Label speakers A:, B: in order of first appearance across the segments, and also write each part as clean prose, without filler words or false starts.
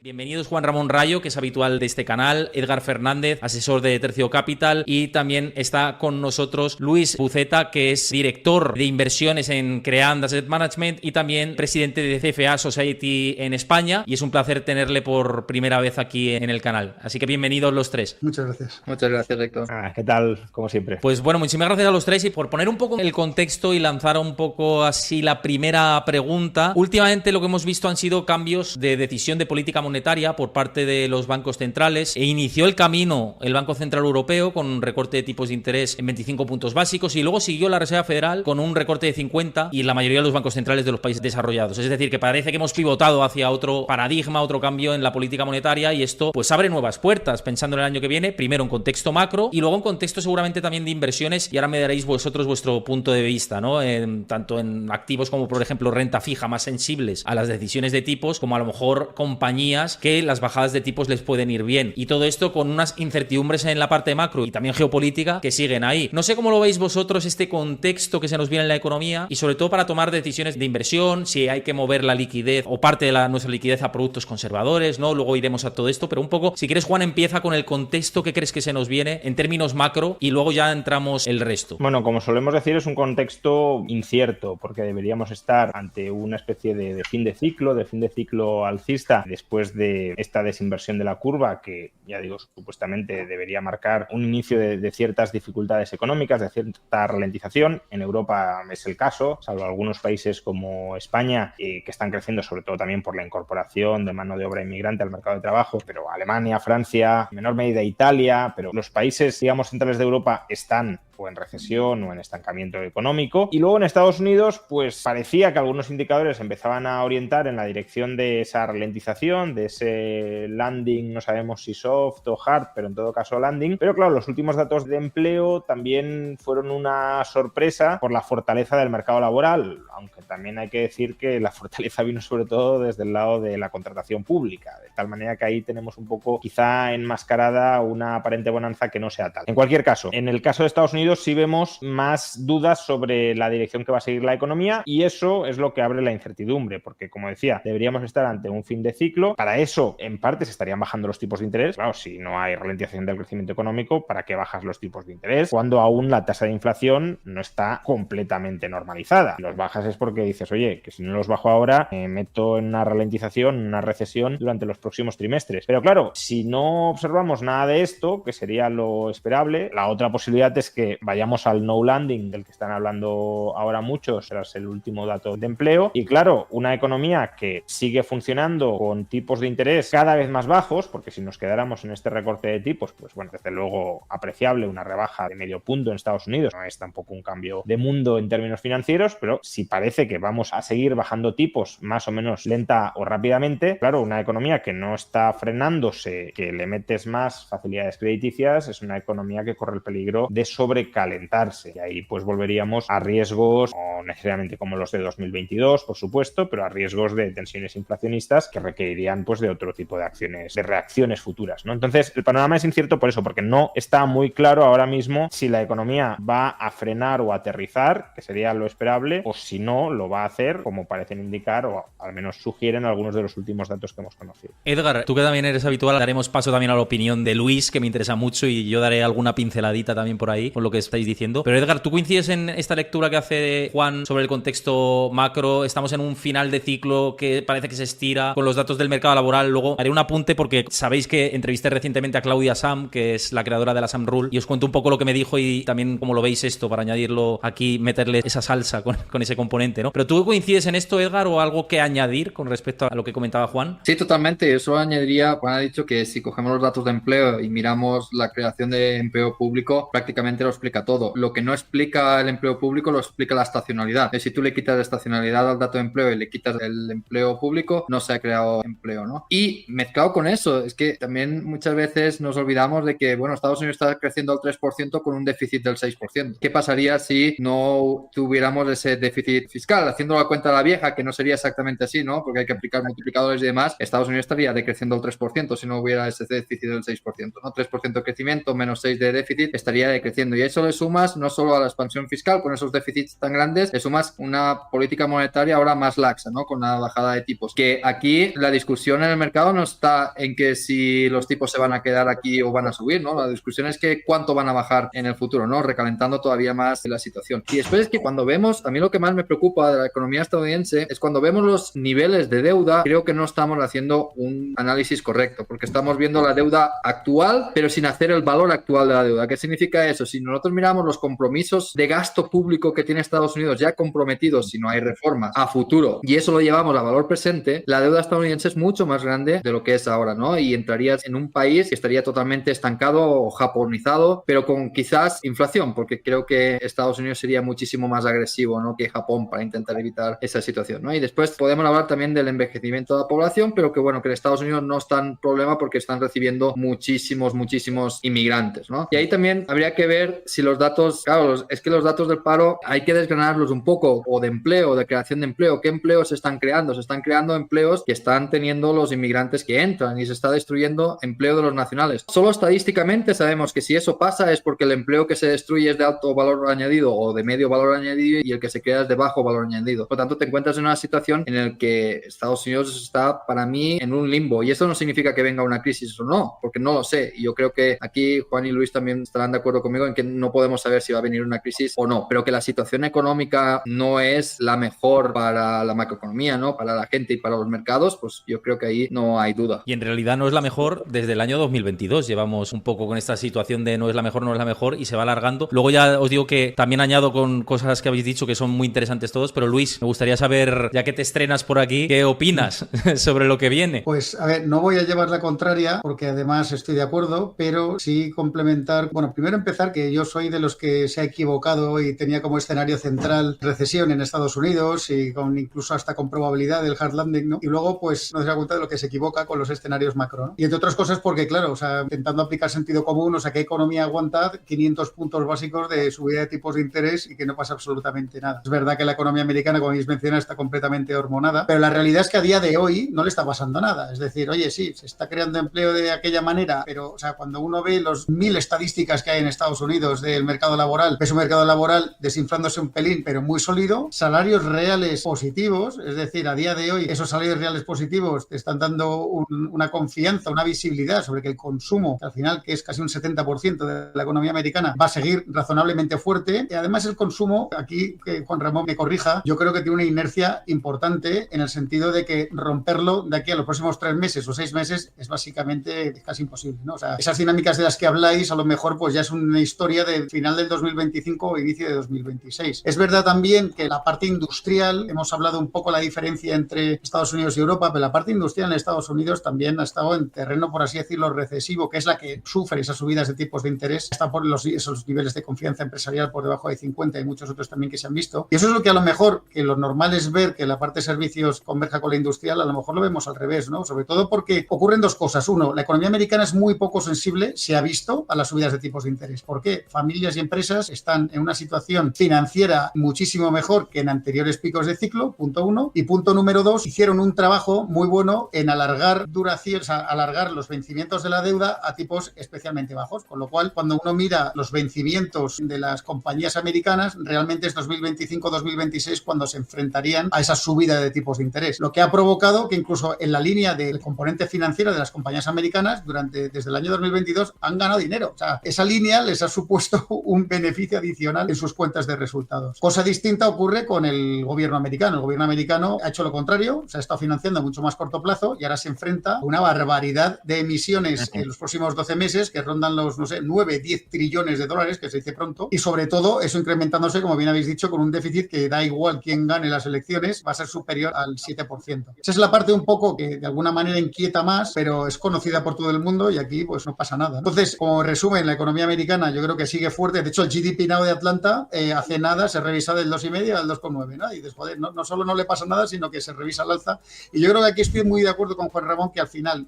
A: Bienvenidos Juan Ramón Rayo, que es habitual de este canal, Edgar Fernández, asesor de Tercio Capital, y también está con nosotros Luis Buceta, que es director de inversiones en Creand Asset Management y también presidente de CFA Society en España, y es un placer tenerle por primera vez aquí en el canal. Así que bienvenidos los tres.
B: Muchas gracias.
C: Muchas gracias, Héctor.
D: ¿Qué tal? Como siempre.
A: Pues bueno, muchísimas gracias a los tres, y por poner un poco el contexto y lanzar un poco así la primera pregunta. Últimamente lo que hemos visto han sido cambios de decisión de política monetaria por parte de los bancos centrales, e inició el camino el Banco Central Europeo con un recorte de tipos de interés en 25 puntos básicos, y luego siguió la Reserva Federal con un recorte de 50 y la mayoría de los bancos centrales de los países desarrollados. Es decir, que parece que hemos pivotado hacia otro paradigma, otro cambio en la política monetaria, y esto pues abre nuevas puertas pensando en el año que viene, primero en contexto macro y luego en contexto seguramente también de inversiones, y ahora me daréis vosotros vuestro punto de vista, ¿no? Tanto en activos como por ejemplo renta fija, más sensibles a las decisiones de tipos, como a lo mejor compañías que las bajadas de tipos les pueden ir bien, y todo esto con unas incertidumbres en la parte macro y también geopolítica que siguen ahí. No sé cómo lo veis vosotros, este contexto que se nos viene en la economía, y sobre todo para tomar decisiones de inversión, si hay que mover la liquidez o parte de nuestra liquidez a productos conservadores, ¿no? Luego iremos a todo esto, pero un poco, si quieres, Juan, empieza con el contexto que crees que se nos viene en términos macro y luego ya entramos el resto.
D: Bueno, como solemos decir, es un contexto incierto, porque deberíamos estar ante una especie de fin de ciclo alcista después de esta desinversión de la curva que, ya digo, supuestamente debería marcar un inicio de ciertas dificultades económicas, de cierta ralentización. En Europa es el caso, salvo algunos países como España, que están creciendo sobre todo también por la incorporación de mano de obra inmigrante al mercado de trabajo, pero Alemania, Francia, en menor medida Italia, pero los países, digamos, centrales de Europa están o en recesión o en estancamiento económico. Y luego en Estados Unidos, pues parecía que algunos indicadores empezaban a orientar en la dirección de esa ralentización, de ese landing, no sabemos si soft o hard, pero en todo caso landing. Pero claro, los últimos datos de empleo también fueron una sorpresa por la fortaleza del mercado laboral, aunque también hay que decir que la fortaleza vino sobre todo desde el lado de la contratación pública, de tal manera que ahí tenemos un poco quizá enmascarada una aparente bonanza que no sea tal. En cualquier caso, en el caso de Estados Unidos sí vemos más dudas sobre la dirección que va a seguir la economía, y eso es lo que abre la incertidumbre, porque como decía, deberíamos estar ante un fin de ciclo. Para eso, en parte, se estarían bajando los tipos de interés. Claro, si no hay ralentización del crecimiento económico, ¿para qué bajas los tipos de interés cuando aún la tasa de inflación no está completamente normalizada? Si los bajas es porque dices, oye, que si no los bajo ahora, me meto en una ralentización, una recesión durante los próximos trimestres. Pero claro, si no observamos nada de esto, que sería lo esperable, la otra posibilidad es que vayamos al no landing del que están hablando ahora muchos tras el último dato de empleo. Y claro, una economía que sigue funcionando con tipos de interés cada vez más bajos, porque si nos quedáramos en este recorte de tipos, pues bueno, desde luego apreciable, una rebaja de medio punto en Estados Unidos, no es tampoco un cambio de mundo en términos financieros, pero si parece que vamos a seguir bajando tipos más o menos lenta o rápidamente, claro, una economía que no está frenándose, que le metes más facilidades crediticias, es una economía que corre el peligro de sobrecalentarse, y ahí pues volveríamos a riesgos, no necesariamente como los de 2022, por supuesto, pero a riesgos de tensiones inflacionistas que requerirían pues de otro tipo de acciones, de reacciones futuras, ¿no? Entonces, el panorama es incierto por eso, porque no está muy claro ahora mismo si la economía va a frenar o aterrizar, que sería lo esperable, o si no, lo va a hacer, como parecen indicar, o al menos sugieren algunos de los últimos datos que hemos conocido.
A: Edgar, tú que también eres habitual, daremos paso también a la opinión de Luis, que me interesa mucho, y yo daré alguna pinceladita también por ahí con lo que estáis diciendo. Pero Edgar, ¿tú coincides en esta lectura que hace Juan sobre el contexto macro? Estamos en un final de ciclo que parece que se estira con los datos del mercado laboral. Luego haré un apunte porque sabéis que entrevisté recientemente a Claudia Sam, que es la creadora de la Sam Rule, y os cuento un poco lo que me dijo y también cómo lo veis esto, para añadirlo aquí, meterle esa salsa con ese componente, ¿no? Pero ¿tú coincides en esto, Edgar, o algo que añadir con respecto a lo que comentaba Juan?
C: Sí, totalmente. Yo solo añadiría, Juan ha dicho que si cogemos los datos de empleo y miramos la creación de empleo público, prácticamente lo explica todo. Lo que no explica el empleo público lo explica la estacionalidad. Si tú le quitas la estacionalidad al dato de empleo y le quitas el empleo público, no se ha creado empleo, ¿no? Y mezclado con eso, es que también muchas veces nos olvidamos de que, bueno, Estados Unidos está creciendo al 3% con un déficit del 6%. ¿Qué pasaría si no tuviéramos ese déficit fiscal? fiscal, haciendo la cuenta a la vieja, que no sería exactamente así, ¿no? Porque hay que aplicar multiplicadores y demás, Estados Unidos estaría decreciendo el 3% si no hubiera ese déficit del 6%, ¿no? 3% de crecimiento menos 6 de déficit estaría decreciendo. Y a eso le sumas no solo a la expansión fiscal con esos déficits tan grandes, le sumas una política monetaria ahora más laxa, ¿no? Con la bajada de tipos. Que aquí la discusión en el mercado no está en que si los tipos se van a quedar aquí o van a subir, ¿no? La discusión es que cuánto van a bajar en el futuro, ¿no? Recalentando todavía más la situación. Y después es que cuando vemos, a mí lo que más me preocupa de la economía estadounidense es cuando vemos los niveles de deuda, creo que no estamos haciendo un análisis correcto, porque estamos viendo la deuda actual, pero sin hacer el valor actual de la deuda. ¿Qué significa eso? Si nosotros miramos los compromisos de gasto público que tiene Estados Unidos ya comprometidos, si no hay reformas, a futuro, y eso lo llevamos a valor presente, la deuda estadounidense es mucho más grande de lo que es ahora, ¿no? Y entrarías en un país que estaría totalmente estancado o japonizado, pero con quizás inflación, porque creo que Estados Unidos sería muchísimo más agresivo, ¿no? Que Japón para intentar evitar esa situación, ¿no? Y después podemos hablar también del envejecimiento de la población, pero que bueno, que en Estados Unidos no es tan problema porque están recibiendo muchísimos inmigrantes, ¿no? Y ahí también habría que ver si los datos, claro, es que los datos del paro hay que desgranarlos un poco, o de empleo, de creación de empleo. ¿Qué empleos se están creando? Se están creando empleos que están teniendo los inmigrantes que entran y se está destruyendo empleo de los nacionales. Solo estadísticamente sabemos que si eso pasa es porque el empleo que se destruye es de alto valor añadido o de medio valor añadido y el que se crea es de bajo valor añadido. Por lo tanto, te encuentras en una situación en la que Estados Unidos está, para mí, en un limbo. Y eso no significa que venga una crisis o no, porque no lo sé. Y yo creo que aquí Juan y Luis también estarán de acuerdo conmigo en que no podemos saber si va a venir una crisis o no, pero que la situación económica no es la mejor para la macroeconomía, ¿no? Para la gente y para los mercados, pues yo creo que ahí no hay duda.
A: Y en realidad no es la mejor desde el año 2022. Llevamos un poco con esta situación de no es la mejor y se va alargando. Luego ya os digo que también añado con cosas que habéis dicho que son muy interesantes todos, pero Luis, me gustaría saber, ya que te estrenas por aquí, ¿qué opinas sobre lo que viene?
B: Pues a ver, no voy a llevar la contraria porque además estoy de acuerdo, pero sí complementar, bueno, primero empezar que yo soy de los que se ha equivocado y tenía como escenario central recesión en Estados Unidos y con incluso hasta con probabilidad del hard landing, ¿no? Y luego pues no se da cuenta de lo que se equivoca con los escenarios macro, ¿no? Y entre otras cosas porque claro, o sea, intentando aplicar sentido común, o sea, ¿qué economía aguanta 500 puntos básicos de subida de tipos de interés y que no pasa absolutamente nada? Es verdad que la economía americana, como habéis mencionado, está completamente hormonada, pero la realidad es que a día de hoy no le está pasando nada. Es decir, oye, sí, se está creando empleo de aquella manera, pero o sea, cuando uno ve los 1000 estadísticas que hay en Estados Unidos del mercado laboral, es un mercado laboral desinflándose un pelín, pero muy sólido, salarios reales positivos, es decir, a día de hoy esos salarios reales positivos te están dando una confianza, una visibilidad sobre que el consumo, que al final que es casi un 70% de la economía americana, va a seguir razonablemente fuerte. Y además el consumo, aquí que Juan Ramón me corrija, yo creo que tiene una inercia importante en el sentido de que romperlo de aquí a los próximos 3 meses o 6 meses es básicamente casi imposible, ¿no? O sea, esas dinámicas de las que habláis a lo mejor pues ya es una historia del final del 2025 o inicio de 2026. Es verdad también que la parte industrial, hemos hablado un poco la diferencia entre Estados Unidos y Europa, pero la parte industrial en Estados Unidos también ha estado en terreno, por así decirlo, recesivo, que es la que sufre esas subidas de tipos de interés, está por esos niveles de confianza empresarial por debajo de 50 y muchos otros también que se han visto. Y eso es lo que a lo mejor, que lo normal es ver que la parte de servicios converja con la industrial, a lo mejor lo vemos al revés, ¿no? Sobre todo porque ocurren dos cosas. Uno, la economía americana es muy poco sensible, se ha visto, a las subidas de tipos de interés. ¿Por qué? Familias y empresas están en una situación financiera muchísimo mejor que en anteriores picos de ciclo, punto uno. Y punto número dos, hicieron un trabajo muy bueno en alargar duración, o sea, alargar los vencimientos de la deuda a tipos especialmente bajos. Con lo cual, cuando uno mira los vencimientos de las compañías americanas, realmente es 2025-2026 cuando se enfrentarían a esa subida de tipos de interés. Lo que ha provocado que incluso en la línea del componente financiero de las compañías americanas, desde el año 2022 han ganado dinero. O sea, esa línea les ha supuesto un beneficio adicional en sus cuentas de resultados. Cosa distinta ocurre con el gobierno americano. El gobierno americano ha hecho lo contrario, se ha estado financiando a mucho más corto plazo y ahora se enfrenta a una barbaridad de emisiones en los próximos 12 meses que rondan los, 9, 10 trillones de dólares, que se dice pronto, y sobre todo eso incrementándose, como bien habéis dicho, con un déficit que da igual quién gane las elecciones, va a ser superior al 7%. Esa es la parte un poco que de alguna manera inquieta más, pero es conocida por todo el mundo y aquí pues no pasa nada. Entonces, como resumen, la economía americana yo creo que sigue fuerte. De hecho, el GDP Now de Atlanta hace nada se revisa del 2,5 al 2,9, ¿no? Y después no solo no le pasa nada, sino que se revisa al alza. Y yo creo que aquí estoy muy de acuerdo con Juan Ramón que al final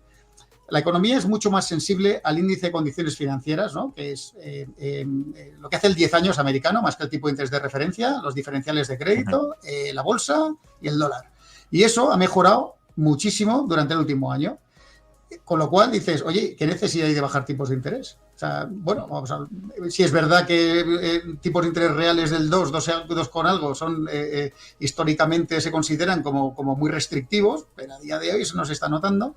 B: La economía es mucho más sensible al índice de condiciones financieras, ¿no? Que es lo que hace el 10 años americano, más que el tipo de interés de referencia, los diferenciales de crédito, la bolsa y el dólar. Y eso ha mejorado muchísimo durante el último año. Con lo cual dices, oye, ¿qué necesidad hay de bajar tipos de interés? O sea, bueno, vamos a ver, si es verdad que tipos de interés reales del 2 con algo, son históricamente se consideran como muy restrictivos, pero a día de hoy eso no se está notando.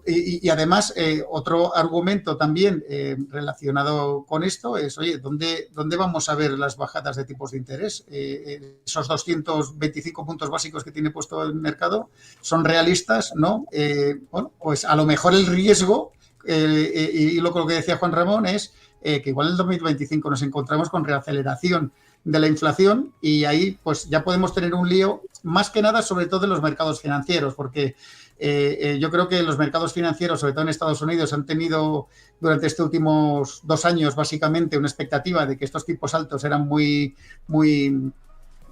B: Y además, otro argumento también relacionado con esto es, oye, ¿dónde vamos a ver las bajadas de tipos de interés? Esos 225 puntos básicos que tiene puesto el mercado, ¿son realistas? ¿No? Bueno, pues a lo mejor el riesgo, y lo que decía Juan Ramón, es que igual en el 2025 nos encontramos con reaceleración de la inflación y ahí pues ya podemos tener un lío, más que nada sobre todo en los mercados financieros, porque yo creo que los mercados financieros, sobre todo en Estados Unidos, han tenido durante estos últimos 2 años básicamente una expectativa de que estos tipos altos eran muy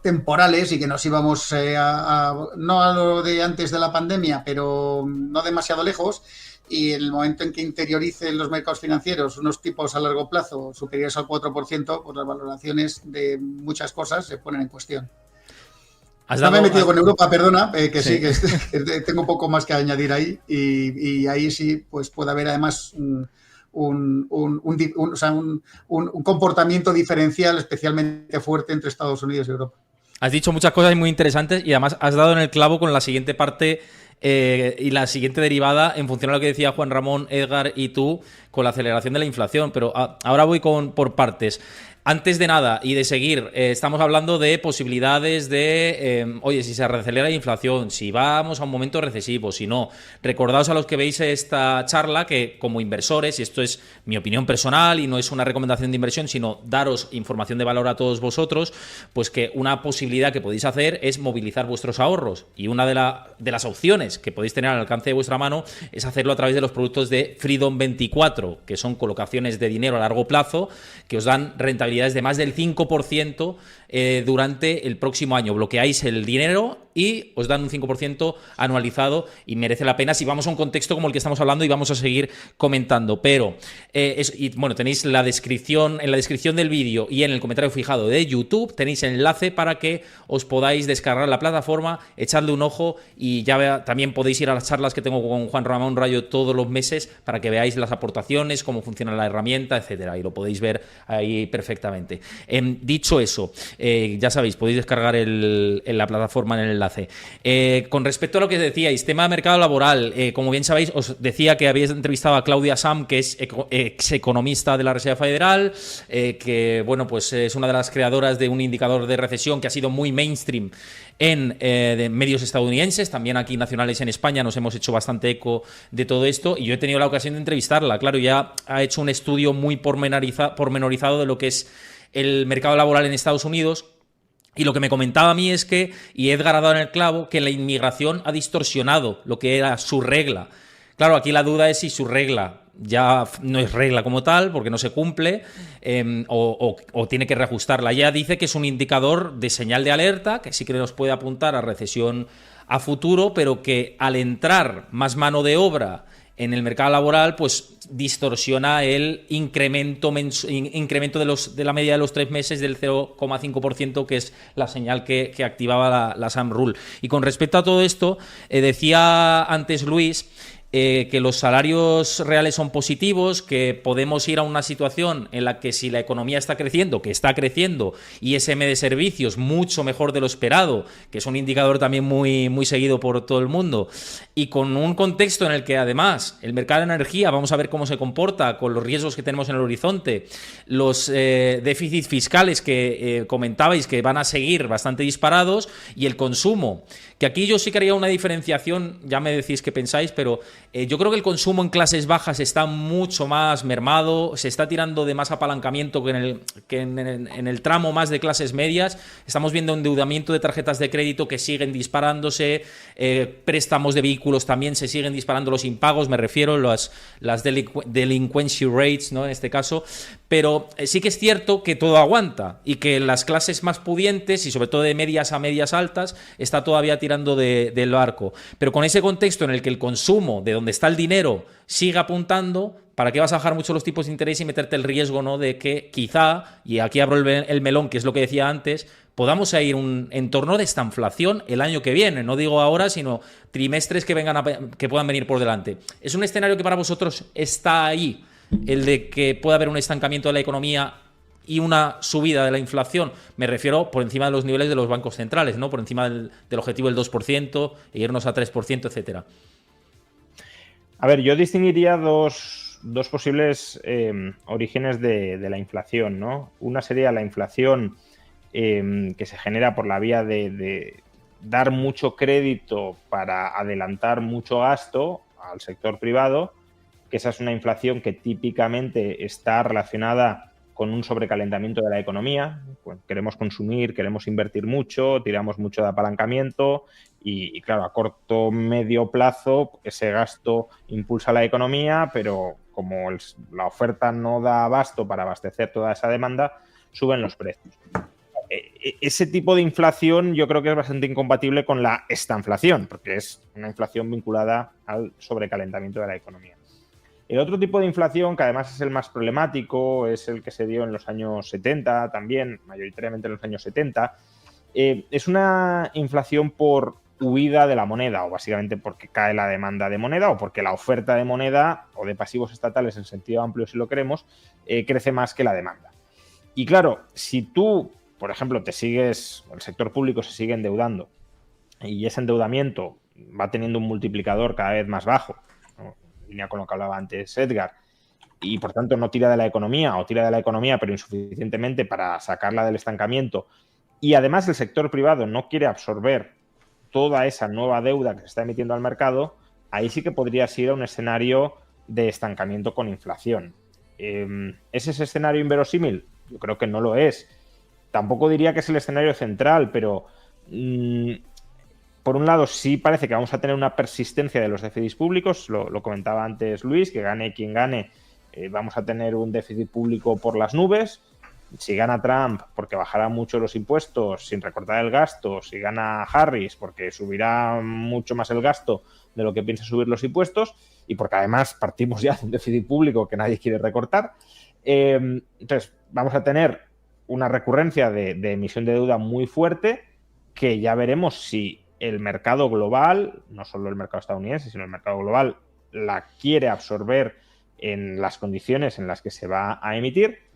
B: temporales y que nos íbamos no a lo de antes de la pandemia, pero no demasiado lejos. Y en el momento en que interioricen los mercados financieros unos tipos a largo plazo superiores al 4%, pues las valoraciones de muchas cosas se ponen en cuestión. No me he metido con Europa, perdona, que sí, que tengo un poco más que añadir ahí y ahí sí pues puede haber además un comportamiento diferencial especialmente fuerte entre Estados Unidos y Europa.
A: Has dicho muchas cosas muy interesantes y además has dado en el clavo con la siguiente parte y la siguiente derivada en función a lo que decía Juan Ramón, Edgar y tú con la aceleración de la inflación, pero ahora voy por partes. Antes de nada y de seguir, estamos hablando de posibilidades de, oye, si se acelera la inflación, si vamos a un momento recesivo, si no. Recordaos a los que veis esta charla que como inversores, y esto es mi opinión personal y no es una recomendación de inversión, sino daros información de valor a todos vosotros, pues que una posibilidad que podéis hacer es movilizar vuestros ahorros. Y una de las opciones que podéis tener al alcance de vuestra mano es hacerlo a través de los productos de Freedom 24, que son colocaciones de dinero a largo plazo que os dan rentabilidad de más del 5% durante el próximo año. Bloqueáis el dinero y os dan un 5% anualizado y merece la pena si vamos a un contexto como el que estamos hablando y vamos a seguir comentando. Pero, tenéis en la descripción del vídeo y en el comentario fijado de YouTube tenéis el enlace para que os podáis descargar la plataforma, echarle un ojo y también podéis ir a las charlas que tengo con Juan Ramón Rayo todos los meses para que veáis las aportaciones, cómo funciona la herramienta, etcétera, y lo podéis ver ahí perfectamente. Dicho eso, ya sabéis, podéis descargar la plataforma en el enlace. Con respecto a lo que decíais, tema de mercado laboral, como bien sabéis, os decía que habéis entrevistado a Claudia Sam, que es ex economista de la Reserva Federal, que bueno, pues es una de las creadoras de un indicador de recesión que ha sido muy mainstream en de medios estadounidenses, también aquí nacionales en España nos hemos hecho bastante eco de todo esto y yo he tenido la ocasión de entrevistarla. Claro, ya ha hecho un estudio muy pormenorizado de lo que es el mercado laboral en Estados Unidos. Y lo que me comentaba a mí es que, y Edgar ha dado en el clavo, que la inmigración ha distorsionado lo que era su regla. Claro, aquí la duda es si su regla ya no es regla como tal, porque no se cumple, o tiene que reajustarla. Ya dice que es un indicador de señal de alerta, que sí que nos puede apuntar a recesión a futuro, pero que al entrar más mano de obra en el mercado laboral, pues distorsiona el incremento de la media de los 3 meses del 0,5%, que es la señal que activaba la SAM Rule. Y con respecto a todo esto, decía antes Luis que los salarios reales son positivos, que podemos ir a una situación en la que si la economía está creciendo, que está creciendo, ISM de servicios mucho mejor de lo esperado, que es un indicador también muy, muy seguido por todo el mundo, y con un contexto en el que además el mercado de energía, vamos a ver cómo se comporta con los riesgos que tenemos en el horizonte, los déficits fiscales que comentabais que van a seguir bastante disparados, y el consumo, que aquí yo sí que haría una diferenciación, ya me decís qué pensáis, pero yo creo que el consumo en clases bajas está mucho más mermado, se está tirando de más apalancamiento que en el tramo más de clases medias. Estamos viendo endeudamiento de tarjetas de crédito que siguen disparándose, préstamos de vehículos también se siguen disparando los impagos, me refiero las delinquency rates, ¿no? En este caso, pero sí que es cierto que todo aguanta y que las clases más pudientes y sobre todo de medias a medias altas está todavía tirando del barco. Pero con ese contexto en el que el consumo, de donde está el dinero, sigue apuntando, ¿para qué vas a bajar mucho los tipos de interés y meterte el riesgo, ¿no?, de que quizá, y aquí abro el melón, que es lo que decía antes, podamos ir a un entorno de estanflación el año que viene? No digo ahora, sino trimestres que puedan venir por delante. ¿Es un escenario que para vosotros está ahí, el de que pueda haber un estancamiento de la economía y una subida de la inflación? Me refiero por encima de los niveles de los bancos centrales, ¿no? Por encima del objetivo del 2%, e irnos a 3%, etcétera.
D: A ver, yo distinguiría dos posibles orígenes de la inflación, ¿no? Una sería la inflación que se genera por la vía de dar mucho crédito para adelantar mucho gasto al sector privado, que esa es una inflación que típicamente está relacionada con un sobrecalentamiento de la economía. Bueno, queremos consumir, queremos invertir mucho, tiramos mucho de apalancamiento y claro, a corto medio plazo ese gasto impulsa la economía, pero como la oferta no da abasto para abastecer toda esa demanda, suben los precios. Ese tipo de inflación yo creo que es bastante incompatible con la estanflación, porque es una inflación vinculada al sobrecalentamiento de la economía. El otro tipo de inflación, que además es el más problemático, es el que se dio en los años 70 también, mayoritariamente en los años 70, es una inflación por huida de la moneda, o básicamente porque cae la demanda de moneda o porque la oferta de moneda o de pasivos estatales en sentido amplio, si lo queremos, crece más que la demanda. Y claro, si tú, por ejemplo, el sector público se sigue endeudando y ese endeudamiento va teniendo un multiplicador cada vez más bajo, ¿no?, en línea con lo que hablaba antes Edgar, y por tanto no tira de la economía o tira de la economía pero insuficientemente para sacarla del estancamiento, y además el sector privado no quiere absorber toda esa nueva deuda que se está emitiendo al mercado, ahí sí que podría ser un escenario de estancamiento con inflación. ¿Es ese escenario inverosímil? Yo creo que no lo es. Tampoco diría que es el escenario central, pero por un lado sí parece que vamos a tener una persistencia de los déficits públicos, lo comentaba antes Luis, que gane quien gane, vamos a tener un déficit público por las nubes. Si gana Trump porque bajará mucho los impuestos sin recortar el gasto, si gana Harris porque subirá mucho más el gasto de lo que piensa subir los impuestos, y porque además partimos ya de un déficit público que nadie quiere recortar, entonces vamos a tener una recurrencia de emisión de deuda muy fuerte, que ya veremos si el mercado global, no solo el mercado estadounidense, sino el mercado global, la quiere absorber en las condiciones en las que se va a emitir.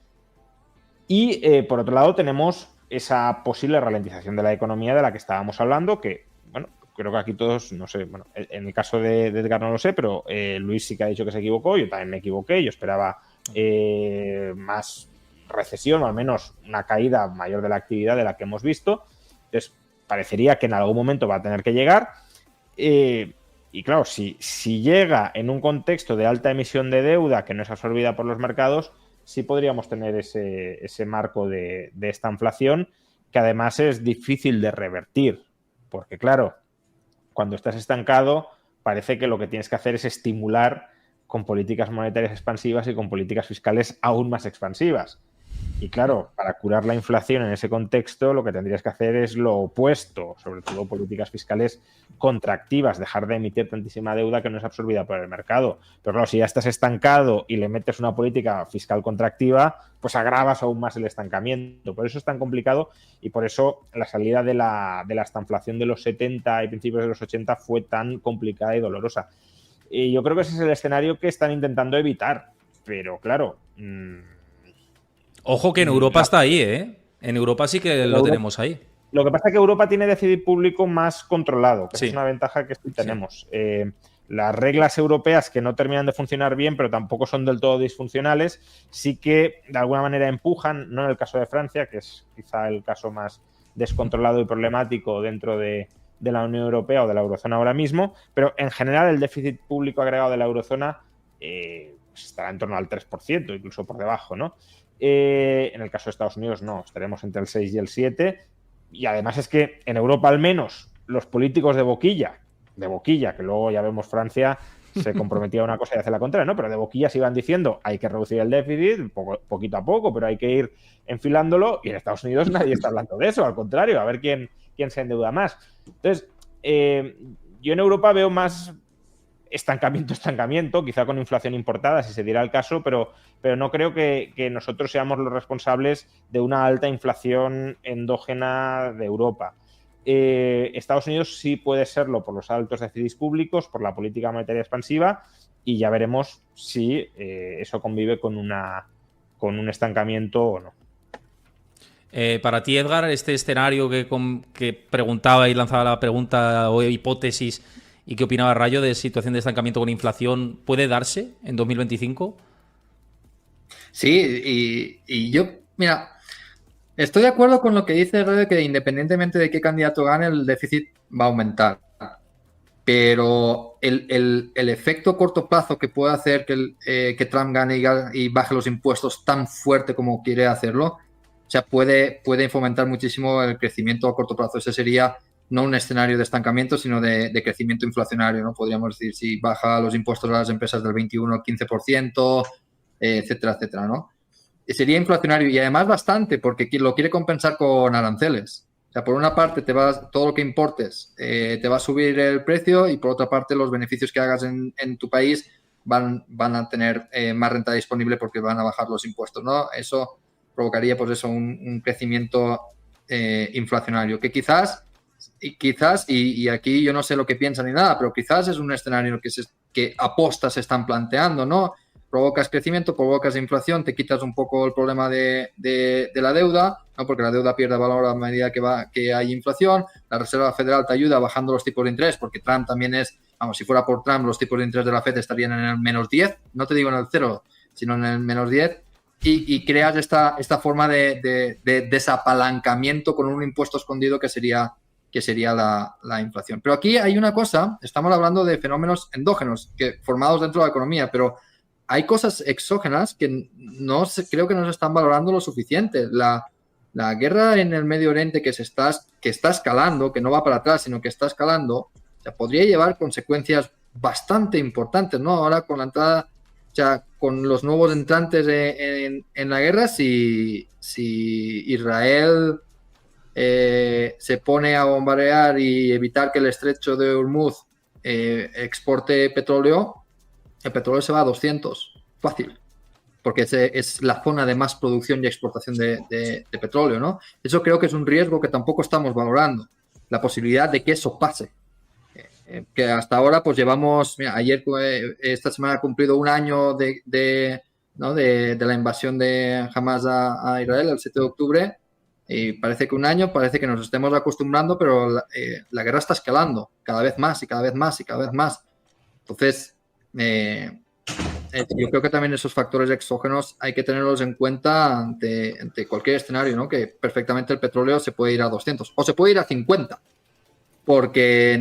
D: Y por otro lado tenemos esa posible ralentización de la economía de la que estábamos hablando, que, bueno, creo que aquí todos, no sé, bueno, en el caso de Edgar no lo sé, pero Luis sí que ha dicho que se equivocó, yo también me equivoqué, yo esperaba más recesión o al menos una caída mayor de la actividad de la que hemos visto. Entonces parecería que en algún momento va a tener que llegar, y claro, si llega en un contexto de alta emisión de deuda que no es absorbida por los mercados, sí podríamos tener ese marco de esta inflación, que además es difícil de revertir, porque claro, cuando estás estancado parece que lo que tienes que hacer es estimular con políticas monetarias expansivas y con políticas fiscales aún más expansivas. Y claro, para curar la inflación en ese contexto lo que tendrías que hacer es lo opuesto, sobre todo políticas fiscales contractivas, dejar de emitir tantísima deuda que no es absorbida por el mercado. Pero claro, si ya estás estancado y le metes una política fiscal contractiva, pues agravas aún más el estancamiento. Por eso es tan complicado y por eso la salida de la estanflación de los 70 y principios de los 80 fue tan complicada y dolorosa. Y yo creo que ese es el escenario que están intentando evitar. Pero claro...
A: Ojo que en Europa está ahí, ¿eh? En Europa sí que lo tenemos ahí.
D: Lo que pasa es que Europa tiene déficit público más controlado, que
A: sí.
D: Es una ventaja que sí tenemos. Sí. Las reglas europeas, que no terminan de funcionar bien, pero tampoco son del todo disfuncionales, sí que de alguna manera empujan, no en el caso de Francia, que es quizá el caso más descontrolado y problemático dentro de la Unión Europea o de la eurozona ahora mismo, pero en general el déficit público agregado de la eurozona estará en torno al 3%, incluso por debajo, ¿no? En el caso de Estados Unidos no, estaremos entre el 6 y el 7, y además es que en Europa al menos los políticos de boquilla, que luego ya vemos Francia, se comprometía a una cosa y hace la contraria, ¿no? Pero de boquillas iban diciendo hay que reducir el déficit poquito a poco, pero hay que ir enfilándolo, y en Estados Unidos nadie está hablando de eso, al contrario, a ver quién se endeuda más. Entonces, yo en Europa veo más estancamiento, quizá con inflación importada, si se diera el caso, pero no creo que nosotros seamos los responsables de una alta inflación endógena de Europa. Estados Unidos sí puede serlo por los altos déficits públicos, por la política monetaria expansiva, y ya veremos si eso convive con un estancamiento o no.
A: Para ti, Edgar, este escenario que preguntaba y lanzaba la pregunta o hipótesis y que opinaba Rayo de situación de estancamiento con inflación, ¿puede darse en 2025?
C: Sí, y yo, mira, estoy de acuerdo con lo que dice Rayo, que independientemente de qué candidato gane, el déficit va a aumentar. Pero el efecto corto plazo que puede hacer que Trump gane y baje los impuestos tan fuerte como quiere hacerlo, o sea, puede fomentar muchísimo el crecimiento a corto plazo. Ese sería no un escenario de estancamiento, sino de crecimiento inflacionario, ¿no? Podríamos decir, si baja los impuestos a las empresas del 21 al 15%, etcétera, etcétera, ¿no? Sería inflacionario y además bastante, porque lo quiere compensar con aranceles. O sea, por una parte todo lo que importes te va a subir el precio, y por otra parte los beneficios que hagas en tu país van a tener más renta disponible porque van a bajar los impuestos, ¿no? Eso provocaría, pues eso, un crecimiento inflacionario, que quizás, y aquí yo no sé lo que piensan ni nada, pero quizás es un escenario que apostas se están planteando, ¿no? Provocas crecimiento, provocas inflación, te quitas un poco el problema de la deuda, ¿no? Porque la deuda pierde valor a medida que hay inflación. La Reserva Federal te ayuda bajando los tipos de interés, porque Trump también si fuera por Trump, los tipos de interés de la Fed estarían en el -10, no te digo en el 0, sino en el -10, y creas esta forma de desapalancamiento con un impuesto escondido que sería la inflación. Pero aquí hay una cosa, estamos hablando de fenómenos endógenos formados dentro de la economía, pero hay cosas exógenas que creo que no se están valorando lo suficiente. La guerra en el Medio Oriente que está escalando, que no va para atrás, sino que está escalando, o sea, podría llevar consecuencias bastante importantes, ¿no? Ahora con la entrada, o sea, con los nuevos entrantes en la guerra, si Israel se pone a bombardear y evitar que el estrecho de Hormuz exporte petróleo, el petróleo se va a 200, fácil, porque es la zona de más producción y exportación de petróleo, ¿no? Eso creo que es un riesgo que tampoco estamos valorando, la posibilidad de que eso pase. Que hasta ahora, pues llevamos, mira, esta semana ha cumplido un año de la invasión de Hamas a Israel, el 7 de octubre, y parece que nos estemos acostumbrando, pero la guerra está escalando cada vez más y cada vez más y cada vez más. Entonces, yo creo que también esos factores exógenos hay que tenerlos en cuenta ante cualquier escenario, ¿no? Que perfectamente el petróleo se puede ir a 200 o se puede ir a 50, porque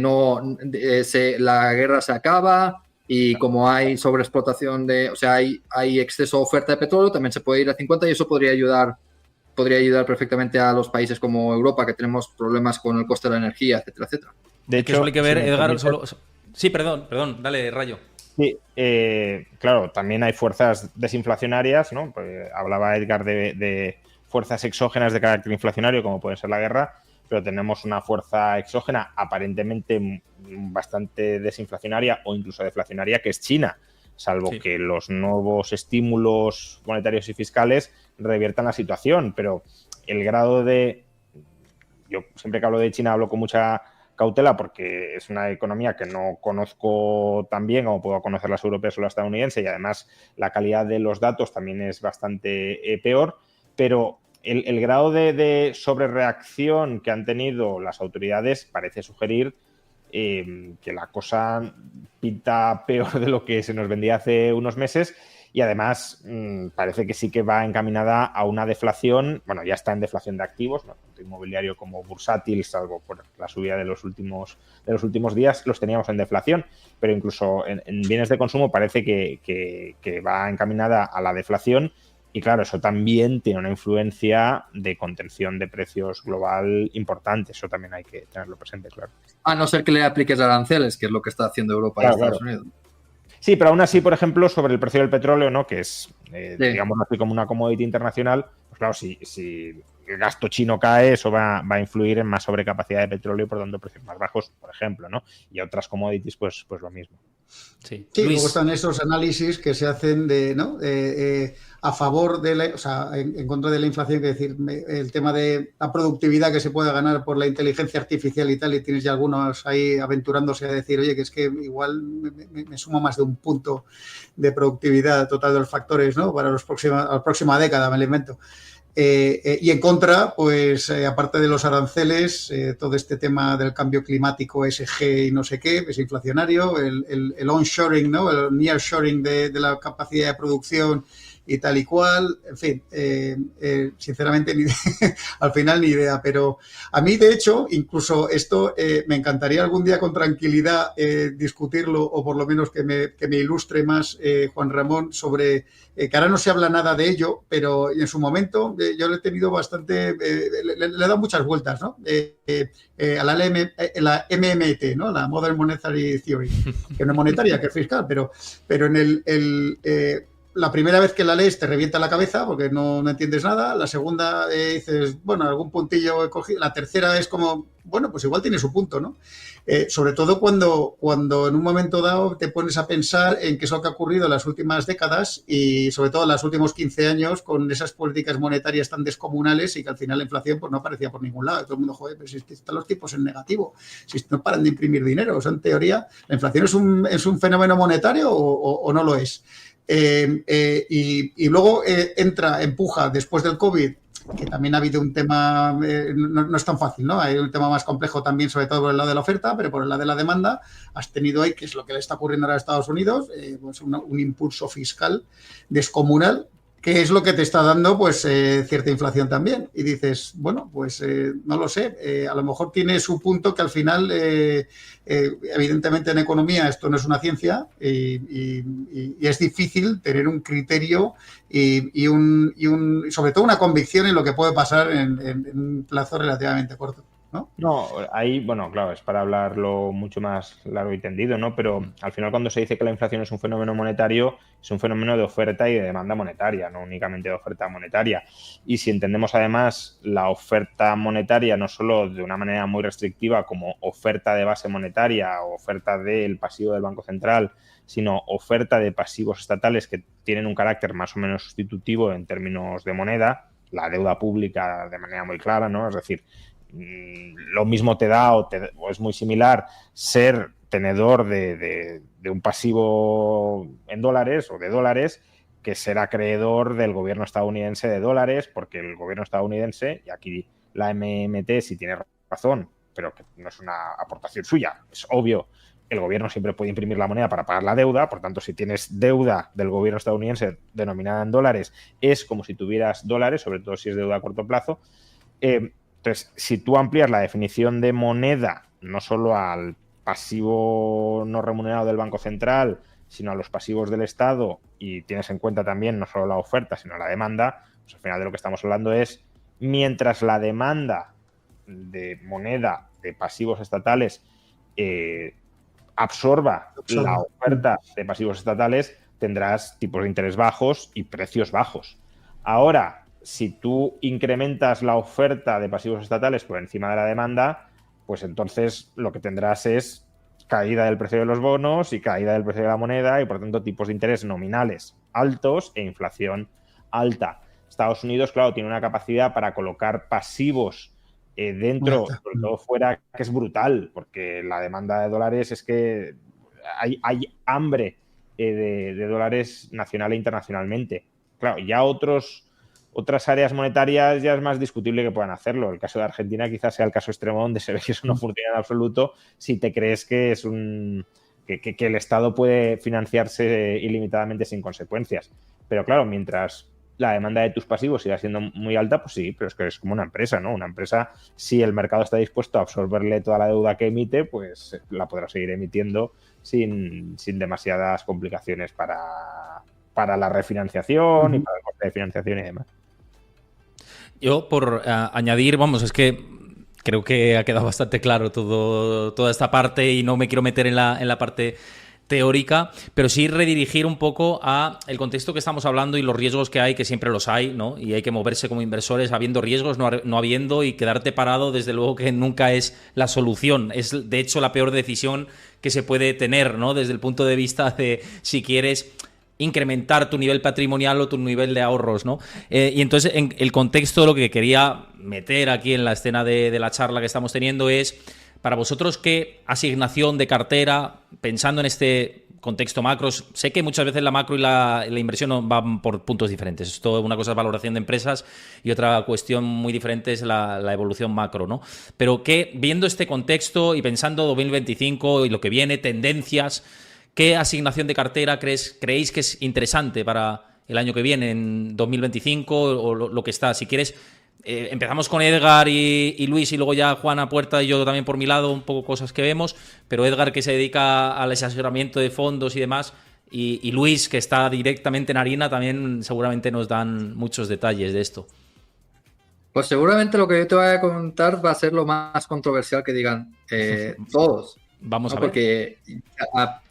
C: la guerra se acaba y como hay sobreexplotación o sea, hay exceso de oferta de petróleo, también se puede ir a 50, y eso podría ayudar perfectamente a los países como Europa, que tenemos problemas con el coste de la energía, etcétera, etcétera.
A: De hecho, solo hay que ver, Edgar, Sí, perdón, dale, Rayo.
D: Sí, claro, también hay fuerzas desinflacionarias, ¿no? Pues hablaba Edgar de fuerzas exógenas de carácter inflacionario, como puede ser la guerra, pero tenemos una fuerza exógena aparentemente bastante desinflacionaria o incluso deflacionaria, que es China, salvo que los nuevos estímulos monetarios y fiscales reviertan la situación. Pero el grado yo siempre que hablo de China hablo con mucha cautela, porque es una economía que no conozco tan bien como puedo conocer las europeas o la estadounidense, y además la calidad de los datos también es bastante peor, pero el grado de sobrereacción que han tenido las autoridades parece sugerir que la cosa pinta peor de lo que se nos vendía hace unos meses, y además parece que sí que va encaminada a una deflación. Bueno, ya está en deflación de activos, ¿no? Tanto inmobiliario como bursátil, salvo por la subida de los últimos días, los teníamos en deflación, pero incluso en bienes de consumo parece que va encaminada a la deflación. Y claro, eso también tiene una influencia de contención de precios global importante. Eso también hay que tenerlo presente, claro.
C: A no ser que le apliques aranceles, que es lo que está haciendo Europa y Estados Unidos.
D: Sí, pero aún así, por ejemplo, sobre el precio del petróleo, ¿no? Que es,
C: Sí.
D: digamos así, como una commodity internacional, pues claro, si el gasto chino cae, eso va a influir en más sobrecapacidad de petróleo y por tanto precios más bajos, por ejemplo, ¿no? Y otras commodities, pues lo mismo.
A: Sí,
B: Sí,
A: Luis.
B: luego están esos análisis que se hacen de, ¿no? A favor de o sea, en contra de la inflación, que decir, el tema de la productividad que se puede ganar por la inteligencia artificial y tal, y tienes ya algunos ahí aventurándose a decir, oye, que es que igual me sumo más de un punto de productividad total de los factores, ¿no? Para la próxima década, me lo invento. Y en contra, pues aparte de los aranceles, todo este tema del cambio climático, ESG y no sé qué, es inflacionario, el onshoring, ¿no? El nearshoring de la capacidad de producción y tal y cual, en fin, sinceramente al final ni idea, pero a mí de hecho, incluso esto me encantaría algún día con tranquilidad discutirlo o por lo menos que me ilustre más Juan Ramón sobre, que ahora no se habla nada de ello, pero en su momento yo le he tenido bastante, le he dado muchas vueltas, ¿no? A la MMT, ¿no? La Modern Monetary Theory, que no es monetaria, que es fiscal, pero en la primera vez que la lees te revienta la cabeza porque no entiendes nada. La segunda dices, bueno, algún puntillo he cogido. La tercera es como, bueno, pues igual tiene su punto, ¿no? Sobre todo cuando en un momento dado te pones a pensar en qué es lo que ha ocurrido en las últimas décadas y sobre todo en los últimos 15 años con esas políticas monetarias tan descomunales y que al final la inflación pues no aparecía por ningún lado. Todo el mundo, joder, pero si están los tipos en negativo, si no paran de imprimir dinero. O sea, en teoría, ¿la inflación es un fenómeno monetario o no lo es? Y luego empuja después del COVID, que también ha habido un tema, no es tan fácil, ¿no? Hay un tema más complejo también, sobre todo por el lado de la oferta, pero por el lado de la demanda, has tenido ahí, que es lo que le está ocurriendo ahora a Estados Unidos, pues un impulso fiscal descomunal, que es lo que te está dando pues cierta inflación también. Y dices, bueno, pues no lo sé, a lo mejor tiene su punto que al final, evidentemente en economía esto no es una ciencia y es difícil tener un criterio y sobre todo una convicción en lo que puede pasar en un plazo relativamente corto.
D: No, ahí, bueno, claro, es para hablarlo mucho más largo y tendido, ¿no? Pero al final cuando se dice que la inflación es un fenómeno monetario, es un fenómeno de oferta y de demanda monetaria, no únicamente de oferta monetaria. Y si entendemos además la oferta monetaria no solo de una manera muy restrictiva como oferta de base monetaria o oferta del pasivo del Banco Central, sino oferta de pasivos estatales que tienen un carácter más o menos sustitutivo en términos de moneda, la deuda pública de manera muy clara, ¿no? Es decir, lo mismo te da o es muy similar ser tenedor de un pasivo en dólares o de dólares que ser acreedor del gobierno estadounidense de dólares, porque el gobierno estadounidense, y aquí la MMT sí tiene razón, pero que no es una aportación suya, es obvio, el gobierno siempre puede imprimir la moneda para pagar la deuda, por tanto, si tienes deuda del gobierno estadounidense denominada en dólares, es como si tuvieras dólares, sobre todo si es deuda a corto plazo. Entonces, si tú amplías la definición de moneda no solo al pasivo no remunerado del Banco Central, sino a los pasivos del Estado y tienes en cuenta también no solo la oferta, sino la demanda, pues al final de lo que estamos hablando es, mientras la demanda de moneda de pasivos estatales absorba la oferta de pasivos estatales, tendrás tipos de interés bajos y precios bajos. Ahora, si tú incrementas la oferta de pasivos estatales por encima de la demanda, pues entonces lo que tendrás es caída del precio de los bonos y caída del precio de la moneda y por tanto tipos de interés nominales altos e inflación alta. Estados Unidos, claro, tiene una capacidad para colocar pasivos dentro, sobre todo fuera, que es brutal, porque la demanda de dólares es que hay hambre de dólares nacional e internacionalmente. Claro, ya otras áreas monetarias ya es más discutible que puedan hacerlo. El caso de Argentina quizás sea el caso extremo donde se ve que eso no funciona en absoluto si te crees que es que el Estado puede financiarse ilimitadamente sin consecuencias. Pero claro, mientras la demanda de tus pasivos siga siendo muy alta, pues sí, pero es que es como una empresa, ¿no? Una empresa, si el mercado está dispuesto a absorberle toda la deuda que emite, pues la podrá seguir emitiendo sin demasiadas complicaciones para la refinanciación y para el coste de financiación y demás.
A: Yo, por añadir, vamos, es que creo que ha quedado bastante claro toda esta parte y no me quiero meter en la parte teórica, pero sí redirigir un poco a el contexto que estamos hablando y los riesgos que hay, que siempre los hay, ¿no? Y hay que moverse como inversores habiendo riesgos, no habiendo, y quedarte parado, desde luego que nunca es la solución. Es, de hecho, la peor decisión que se puede tener, ¿no? Desde el punto de vista de si quieres incrementar tu nivel patrimonial o tu nivel de ahorros, ¿no? Y entonces, en el contexto, lo que quería meter aquí en la escena de la charla que estamos teniendo es, para vosotros, ¿qué asignación de cartera, pensando en este contexto macro? Sé que muchas veces la macro y la inversión van por puntos diferentes. Esto, una cosa es valoración de empresas y otra cuestión muy diferente es la evolución macro, ¿no? Pero que, viendo este contexto y pensando 2025 y lo que viene, tendencias, ¿qué asignación de cartera creéis que es interesante para el año que viene, en 2025 o lo que está? Si quieres, empezamos con Edgar y Luis, y luego ya Juana Puerta y yo también por mi lado, un poco cosas que vemos, pero Edgar, que se dedica al asesoramiento de fondos y demás, y Luis, que está directamente en harina, también seguramente nos dan muchos detalles de esto.
C: Pues seguramente lo que yo te voy a contar va a ser lo más controversial que digan todos.
A: Vamos, ¿no? A ver.
C: Porque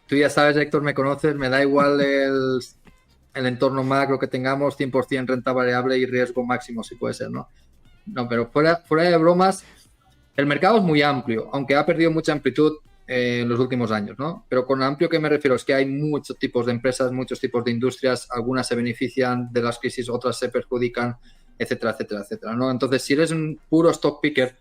C: tú ya sabes, Héctor, me conoces, me da igual el entorno macro que tengamos, 100% renta variable y riesgo máximo, si puede ser, ¿no? No, pero fuera de bromas, el mercado es muy amplio, aunque ha perdido mucha amplitud en los últimos años, ¿no? Pero con amplio, ¿qué me refiero? Es que hay muchos tipos de empresas, muchos tipos de industrias, algunas se benefician de las crisis, otras se perjudican, etcétera, etcétera, etcétera, ¿no? Entonces, si eres un puro stock picker,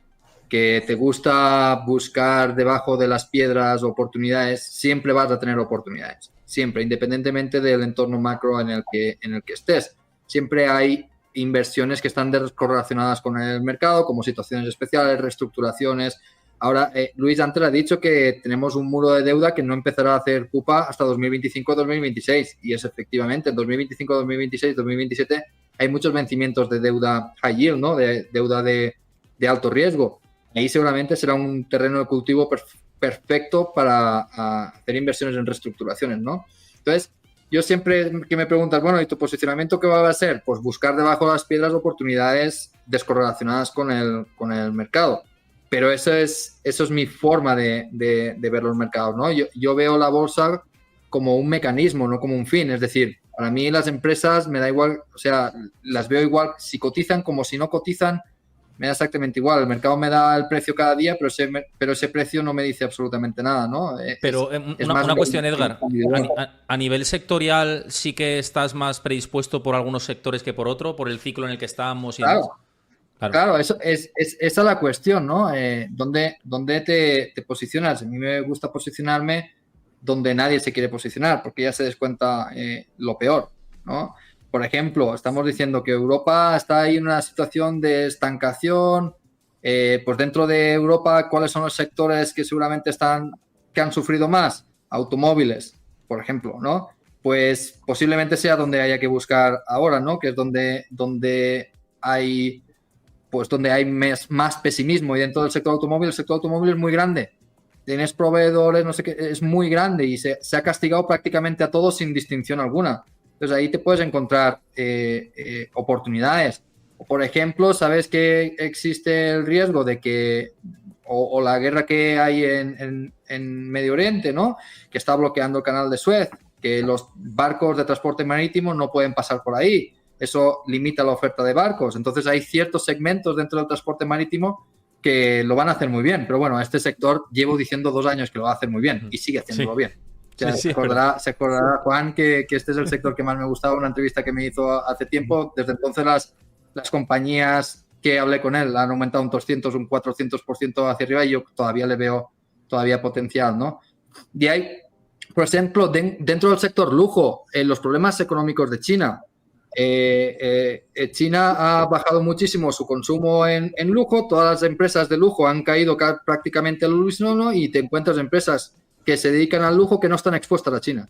C: que te gusta buscar debajo de las piedras oportunidades, siempre vas a tener oportunidades. Siempre, independientemente del entorno macro en el que estés. Siempre hay inversiones que están descorrelacionadas con el mercado, como situaciones especiales, reestructuraciones. Ahora, Luis antes ha dicho que tenemos un muro de deuda que no empezará a hacer pupa hasta 2025-2026. Y es efectivamente, en 2025, 2026, 2027 hay muchos vencimientos de deuda high yield, ¿no? De deuda de alto riesgo. Ahí seguramente será un terreno de cultivo perfecto para hacer inversiones en reestructuraciones, ¿no? Entonces, yo siempre que me preguntas, bueno, ¿y tu posicionamiento qué va a ser? Pues buscar debajo de las piedras oportunidades descorrelacionadas con el mercado. Pero eso es mi forma de ver los mercados, ¿no? Yo veo la bolsa como un mecanismo, no como un fin. Es decir, para mí las empresas me da igual, o sea, las veo igual si cotizan como si no cotizan. Me da exactamente igual. El mercado me da el precio cada día, pero ese precio no me dice absolutamente nada, ¿no?
A: Pero una cuestión, Edgar. A nivel sectorial, ¿sí que estás más predispuesto por algunos sectores que por otro, por el ciclo en el que estamos? Y
C: claro, esa es la cuestión, ¿no? ¿Dónde te posicionas? A mí me gusta posicionarme donde nadie se quiere posicionar, porque ya se descuenta lo peor, ¿no? Por ejemplo, estamos diciendo que Europa está ahí en una situación de estancación. Pues dentro de Europa, ¿cuáles son los sectores que seguramente que han sufrido más? Automóviles, por ejemplo, ¿no? Pues posiblemente sea donde haya que buscar ahora, ¿no? Que es donde hay más pesimismo. Y dentro del sector automóvil, el sector automóvil es muy grande. Tienes proveedores, no sé qué, es muy grande y se ha castigado prácticamente a todos sin distinción alguna. Entonces ahí te puedes encontrar oportunidades. O, por ejemplo, sabes que existe el riesgo de que, o la guerra que hay en Medio Oriente, ¿no? Que está bloqueando el canal de Suez, que los barcos de transporte marítimo no pueden pasar por ahí. Eso limita la oferta de barcos. Entonces hay ciertos segmentos dentro del transporte marítimo que lo van a hacer muy bien. Pero bueno, este sector llevo diciendo 2 años que lo va a hacer muy bien y sigue haciéndolo bien. O sea, se acordará Juan que este es el sector que más me gustaba, una entrevista que me hizo hace tiempo. Desde entonces las compañías que hablé con él han aumentado un 200, un 400% hacia arriba y yo todavía le veo potencial, ¿no? De ahí, por ejemplo, dentro del sector lujo, los problemas económicos de China. China ha bajado muchísimo su consumo en lujo, todas las empresas de lujo han caído prácticamente al unísono y te encuentras empresas que se dedican al lujo que no están expuestas a China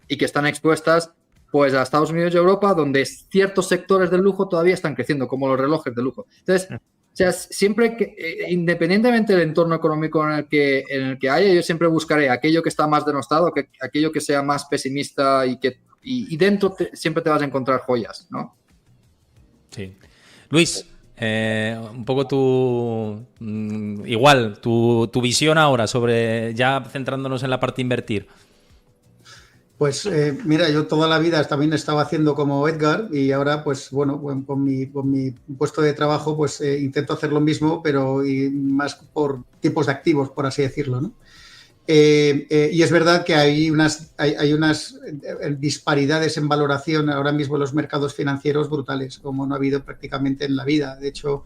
C: y que están expuestas pues a Estados Unidos y Europa, donde ciertos sectores del lujo todavía están creciendo, como los relojes de lujo. Entonces, o sea, siempre que, independientemente del entorno económico en el que haya, yo siempre buscaré aquello que está más denostado, aquello que sea más pesimista y dentro siempre te vas a encontrar joyas, ¿no?
A: Sí. Luis, un poco tu visión ahora sobre, ya centrándonos en la parte de invertir.
B: Pues mira, yo toda la vida también estaba haciendo como Edgar y ahora pues bueno, con mi puesto de trabajo pues intento hacer lo mismo, pero más por tipos de activos, por así decirlo, ¿no? Y es verdad que hay unas disparidades en valoración ahora mismo en los mercados financieros brutales, como no ha habido prácticamente en la vida. De hecho,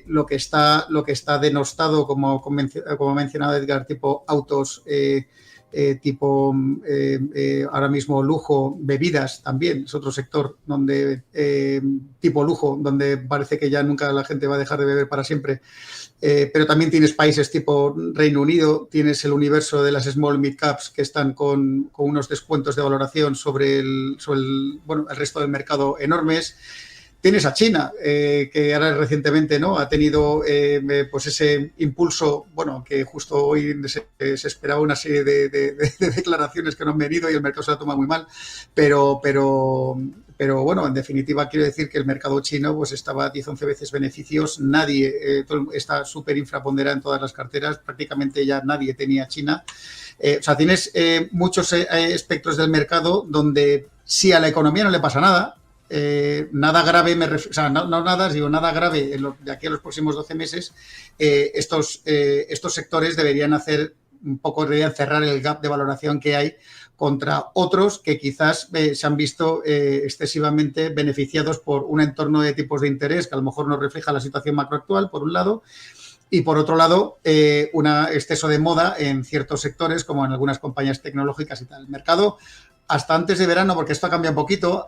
B: lo que está denostado, como ha mencionado Edgar, tipo autos, tipo ahora mismo lujo, bebidas también, es otro sector donde tipo lujo, donde parece que ya nunca la gente va a dejar de beber para siempre. Pero también tienes países tipo Reino Unido, tienes el universo de las small mid caps que están con unos descuentos de valoración sobre el resto del mercado enormes. Tienes a China, que ahora recientemente, ¿no?, ha tenido pues ese impulso, bueno, que justo hoy se esperaba una serie de declaraciones que no han venido y el mercado se la toma muy mal, pero bueno, en definitiva quiero decir que el mercado chino pues estaba 10-11 veces beneficios, nadie, está súper infraponderado en todas las carteras, prácticamente ya nadie tenía China. O sea, tienes muchos espectros del mercado donde si a la economía no le pasa nada, nada grave, o sea, no nada, digo nada grave de aquí a los próximos 12 meses, estos sectores deberían deberían cerrar el gap de valoración que hay contra otros que quizás se han visto excesivamente beneficiados por un entorno de tipos de interés que a lo mejor no refleja la situación macroactual, por un lado, y por otro lado, un exceso de moda en ciertos sectores, como en algunas compañías tecnológicas y tal. El mercado, hasta antes de verano, porque esto ha cambiado un poquito,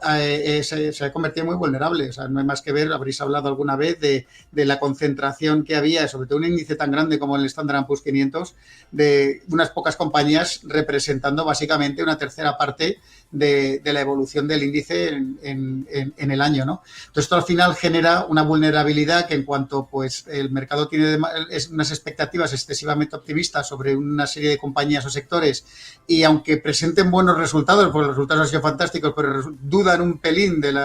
B: se ha convertido muy vulnerable. O sea, no hay más que ver, habréis hablado alguna vez de la concentración que había, sobre todo un índice tan grande como el Standard & Poor's 500, de unas pocas compañías representando básicamente una tercera parte de la evolución del índice en el año, ¿no? Entonces, esto al final genera una vulnerabilidad que en cuanto pues el mercado tiene unas expectativas excesivamente optimistas sobre una serie de compañías o sectores y aunque presenten buenos resultados, pues los resultados han sido fantásticos, pero dudan un pelín del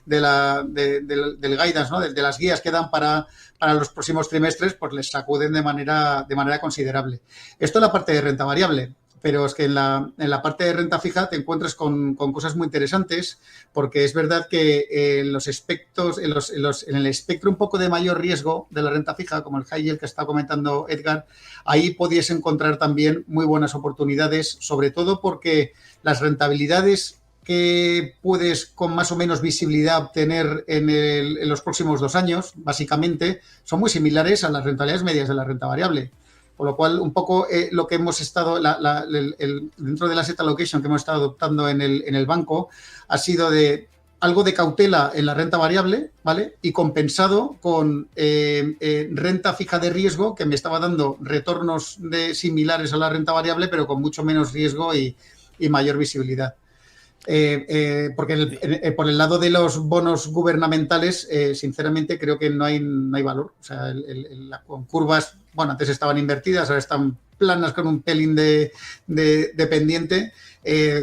B: guidance, ¿no?, de las guías que dan para los próximos trimestres, pues les sacuden de manera considerable. Esto es la parte de renta variable. Pero es que en la parte de renta fija te encuentras con cosas muy interesantes, porque es verdad que en el espectro un poco de mayor riesgo de la renta fija, como el high yield que está comentando Edgar, ahí podías encontrar también muy buenas oportunidades, sobre todo porque las rentabilidades que puedes con más o menos visibilidad obtener en los próximos 2 años, básicamente, son muy similares a las rentabilidades medias de la renta variable. Con lo cual, un poco lo que hemos estado, dentro de la asset allocation que hemos estado adoptando en el banco, ha sido de algo de cautela en la renta variable, ¿vale? Y compensado con renta fija de riesgo, que me estaba dando retornos similares a la renta variable, pero con mucho menos riesgo y mayor visibilidad. Porque por el lado de los bonos gubernamentales, sinceramente creo que no hay valor. O sea, con curvas, bueno, antes estaban invertidas, ahora están planas con un pelín de pendiente.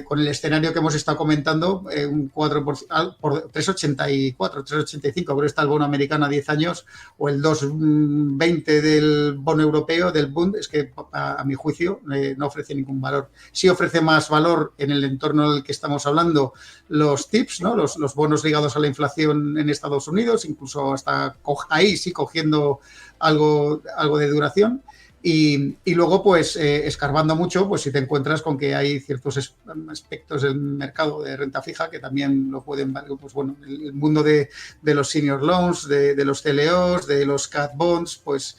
B: Con el escenario que hemos estado comentando, un 4 por 3,84, 3,85, pero está el bono americano a 10 años o el 2,20 del bono europeo, del Bund, es que a mi juicio no ofrece ningún valor. Sí ofrece más valor en el entorno del que estamos hablando los TIPS, ¿no?, los bonos ligados a la inflación en Estados Unidos, incluso hasta ahí sí cogiendo algo de duración. Y luego, pues, escarbando mucho, pues si te encuentras con que hay ciertos aspectos del mercado de renta fija que también lo pueden, pues bueno, el mundo de los senior loans, de los CLOs, de los cat bonds, pues,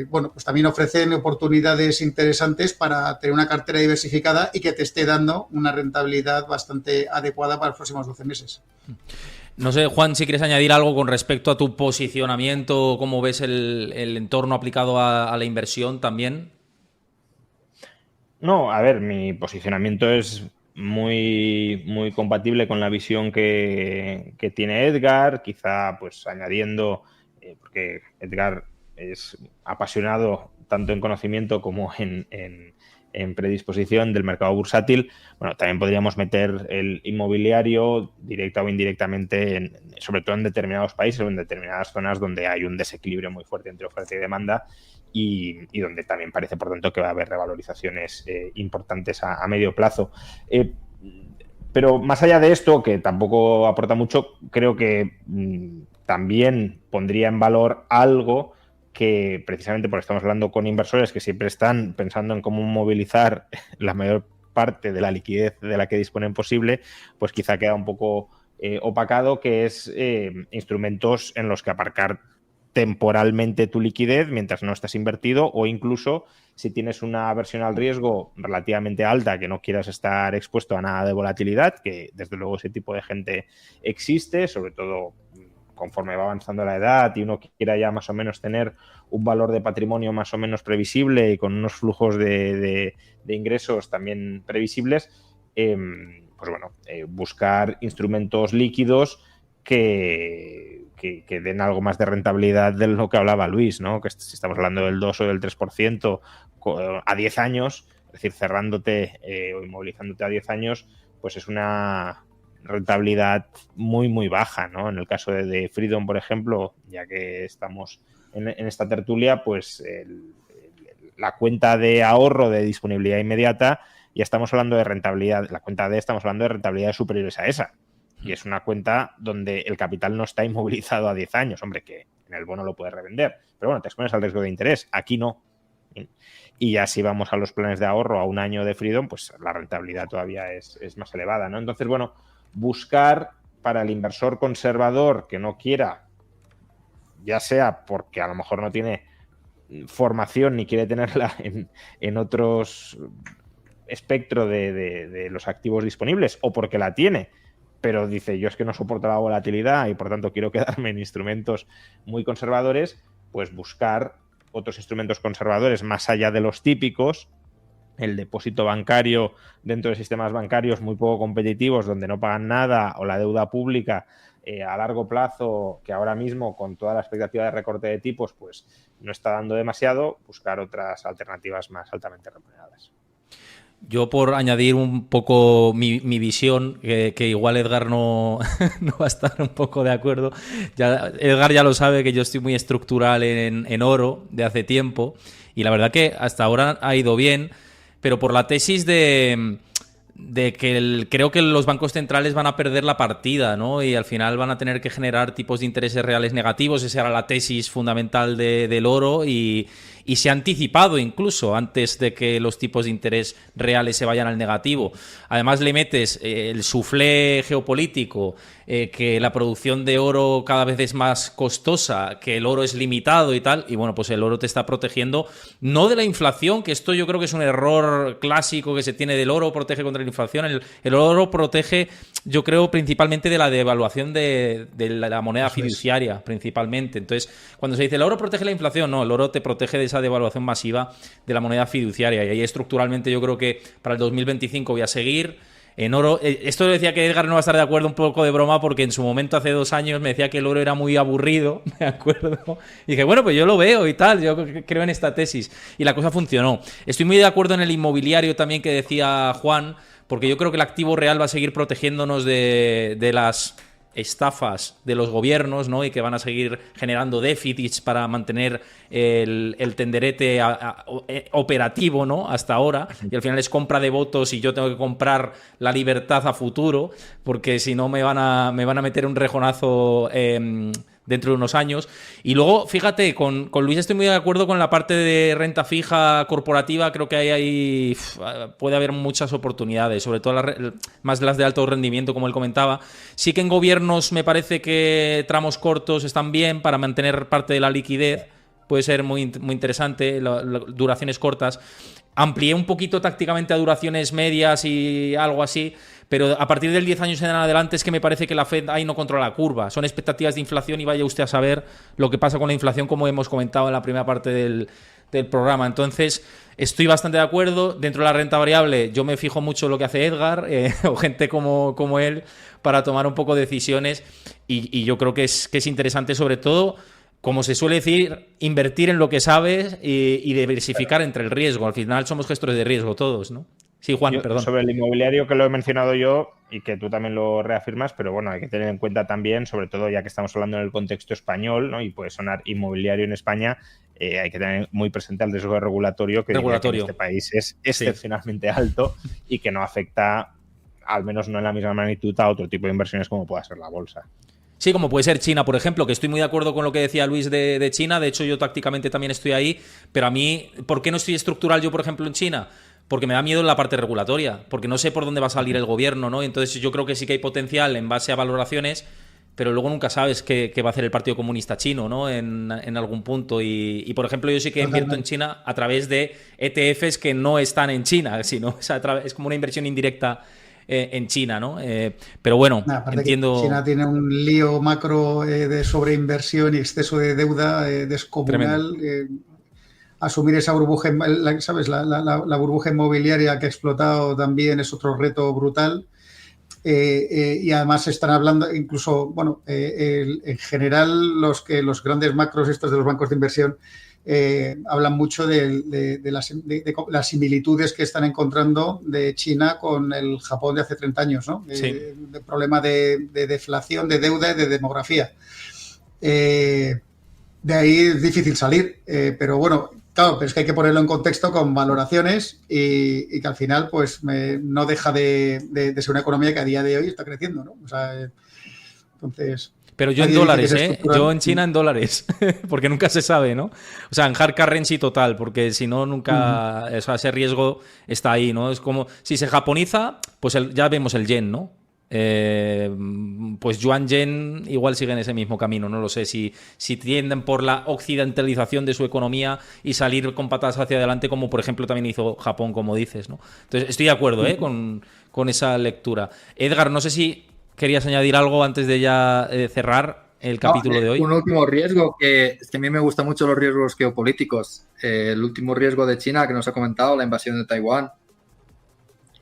B: bueno, pues también ofrecen oportunidades interesantes para tener una cartera diversificada y que te esté dando una rentabilidad bastante adecuada para los próximos 12 meses.
A: No sé, Juan, si quieres añadir algo con respecto a tu posicionamiento, cómo ves el entorno aplicado a la inversión también.
D: No, a ver, mi posicionamiento es muy, muy compatible con la visión que tiene Edgar, quizá pues añadiendo, porque Edgar es apasionado tanto en conocimiento como en predisposición del mercado bursátil. Bueno, también podríamos meter el inmobiliario directa o indirectamente, sobre todo en determinados países o en determinadas zonas donde hay un desequilibrio muy fuerte entre oferta y demanda y donde también parece, por tanto, que va a haber revalorizaciones importantes a medio plazo. Pero más allá de esto, que tampoco aporta mucho, creo que también pondría en valor algo que precisamente porque estamos hablando con inversores que siempre están pensando en cómo movilizar la mayor parte de la liquidez de la que disponen posible, pues quizá queda un poco opacado, que es instrumentos en los que aparcar temporalmente tu liquidez mientras no estás invertido, o incluso si tienes una aversión al riesgo relativamente alta, que no quieras estar expuesto a nada de volatilidad, que desde luego ese tipo de gente existe, sobre todo conforme va avanzando la edad y uno quiera ya más o menos tener un valor de patrimonio más o menos previsible y con unos flujos de ingresos también previsibles, pues bueno, buscar instrumentos líquidos que den algo más de rentabilidad de lo que hablaba Luis, ¿no? Que si estamos hablando del 2 o del 3% a 10 años, es decir, cerrándote o inmovilizándote a 10 años, pues es una rentabilidad muy, muy baja, ¿no? En el caso de Freedom, por ejemplo, ya que estamos en esta tertulia, pues la cuenta de ahorro de disponibilidad inmediata, ya estamos hablando de rentabilidad, la cuenta D estamos hablando de rentabilidades superiores a esa. Y es una cuenta donde el capital no está inmovilizado a 10 años. Hombre, que en el bono lo puedes revender. Pero bueno, te expones al riesgo de interés. Aquí no. Y ya si vamos a los planes de ahorro a un año de Freedom, pues la rentabilidad todavía es más elevada, ¿no? Entonces, bueno, buscar para el inversor conservador que no quiera, ya sea porque a lo mejor no tiene formación ni quiere tenerla en otros espectro de los activos disponibles, o porque la tiene, pero dice, yo es que no soporto la volatilidad y por tanto quiero quedarme en instrumentos muy conservadores, pues buscar otros instrumentos conservadores más allá de los típicos, el depósito bancario dentro de sistemas bancarios muy poco competitivos donde no pagan nada, o la deuda pública a largo plazo, que ahora mismo con toda la expectativa de recorte de tipos pues no está dando demasiado, buscar otras alternativas más altamente remuneradas.
A: Yo, por añadir un poco mi visión, que igual Edgar no va a estar un poco de acuerdo. Edgar ya lo sabe, que yo estoy muy estructural en oro de hace tiempo, y la verdad que hasta ahora ha ido bien, pero por la tesis de que creo que los bancos centrales van a perder la partida, ¿no? Y al final van a tener que generar tipos de intereses reales negativos. Esa era la tesis fundamental del oro, y se ha anticipado incluso antes de que los tipos de interés reales se vayan al negativo. Además le metes el suflé geopolítico, que la producción de oro cada vez es más costosa, que el oro es limitado y tal, y bueno, pues el oro te está protegiendo no de la inflación, que esto yo creo que es un error clásico que se tiene del oro, protege contra la inflación. El oro protege, yo creo, principalmente de la devaluación de la moneda fiduciaria, principalmente. Entonces, cuando se dice el oro protege la inflación, no, el oro te protege de esa devaluación masiva de la moneda fiduciaria, y ahí estructuralmente yo creo que para el 2025 voy a seguir en oro. Esto decía que Edgar no va a estar de acuerdo, un poco de broma, porque en su momento hace 2 años me decía que el oro era muy aburrido, me acuerdo, y dije, bueno, pues yo lo veo y tal, yo creo en esta tesis, y la cosa funcionó. Estoy muy de acuerdo en el inmobiliario también que decía Juan, porque yo creo que el activo real va a seguir protegiéndonos de las estafas de los gobiernos, ¿no? Y que van a seguir generando déficits para mantener el tenderete operativo, ¿no? Hasta ahora, y al final es compra de votos, y yo tengo que comprar la libertad a futuro, porque si no me van a meter un rejonazo dentro de unos años. Y luego, fíjate, con Luis estoy muy de acuerdo con la parte de renta fija corporativa. Creo que ahí puede haber muchas oportunidades, sobre todo más las de alto rendimiento, como él comentaba. Sí que en gobiernos me parece que tramos cortos están bien para mantener parte de la liquidez. Puede ser muy, muy interesante, duraciones cortas. Amplié un poquito tácticamente a duraciones medias y algo así, pero a partir del 10 años en adelante es que me parece que la Fed ahí no controla la curva. Son expectativas de inflación, y vaya usted a saber lo que pasa con la inflación, como hemos comentado en la primera parte del programa. Entonces, estoy bastante de acuerdo. Dentro de la renta variable, yo me fijo mucho en lo que hace Edgar o gente como él para tomar un poco de decisiones, y yo creo que es interesante, sobre todo, como se suele decir, invertir en lo que sabes y diversificar entre el riesgo. Al final somos gestores de riesgo todos, ¿no? Sí, Juan, perdón.
D: Sobre el inmobiliario, que lo he mencionado yo y que tú también lo reafirmas, pero bueno, hay que tener en cuenta también, sobre todo ya que estamos hablando en el contexto español, ¿no? Y puede sonar inmobiliario en España, hay que tener muy presente el riesgo regulatorio que en este país es excepcionalmente alto y que no afecta, al menos no en la misma magnitud, a otro tipo de inversiones como pueda ser la bolsa.
A: Sí, como puede ser China, por ejemplo, que estoy muy de acuerdo con lo que decía Luis de China. De hecho, yo tácticamente también estoy ahí, pero a mí, ¿por qué no estoy estructural yo, por ejemplo, en China? Porque me da miedo en la parte regulatoria, porque no sé por dónde va a salir el gobierno, ¿no? Entonces yo creo que sí que hay potencial en base a valoraciones, pero luego nunca sabes qué va a hacer el Partido Comunista Chino, ¿no? En algún punto. Y, por ejemplo, yo sí que invierto en China a través de ETFs que no están en China, sino es como una inversión indirecta en China, ¿no? Pero bueno, entiendo...
B: China tiene un lío macro de sobreinversión y exceso de deuda descomunal. Asumir esa burbuja, ¿sabes? La burbuja inmobiliaria que ha explotado también es otro reto brutal. Y además están hablando, incluso, bueno, en general los grandes macros estos de los bancos de inversión hablan mucho de las similitudes que están encontrando de China con el Japón de hace 30 años, ¿no? De problema de deflación, de deuda y de demografía. De ahí es difícil salir, pero bueno, claro, pero es que hay que ponerlo en contexto con valoraciones y que al final pues no deja de ser una economía que a día de hoy está creciendo, ¿no? O sea, entonces...
A: Pero yo en dólares, ¿eh? Yo en China en dólares, porque nunca se sabe, ¿no? O sea, en hard currency total, porque si no, nunca... O sea, ese riesgo está ahí, ¿no? Es como, si se japoniza, pues ya vemos el yen, ¿no? Pues yuan yen igual sigue en ese mismo camino, no lo sé, si tienden por la occidentalización de su economía y salir con patadas hacia adelante, como por ejemplo también hizo Japón, como dices, ¿no? Entonces estoy de acuerdo con esa lectura. Edgar, no sé si querías añadir algo antes de ya cerrar el capítulo de hoy.
C: Un último riesgo, que es que a mí me gustan mucho los riesgos geopolíticos. El último riesgo de China que nos ha comentado, la invasión de Taiwán.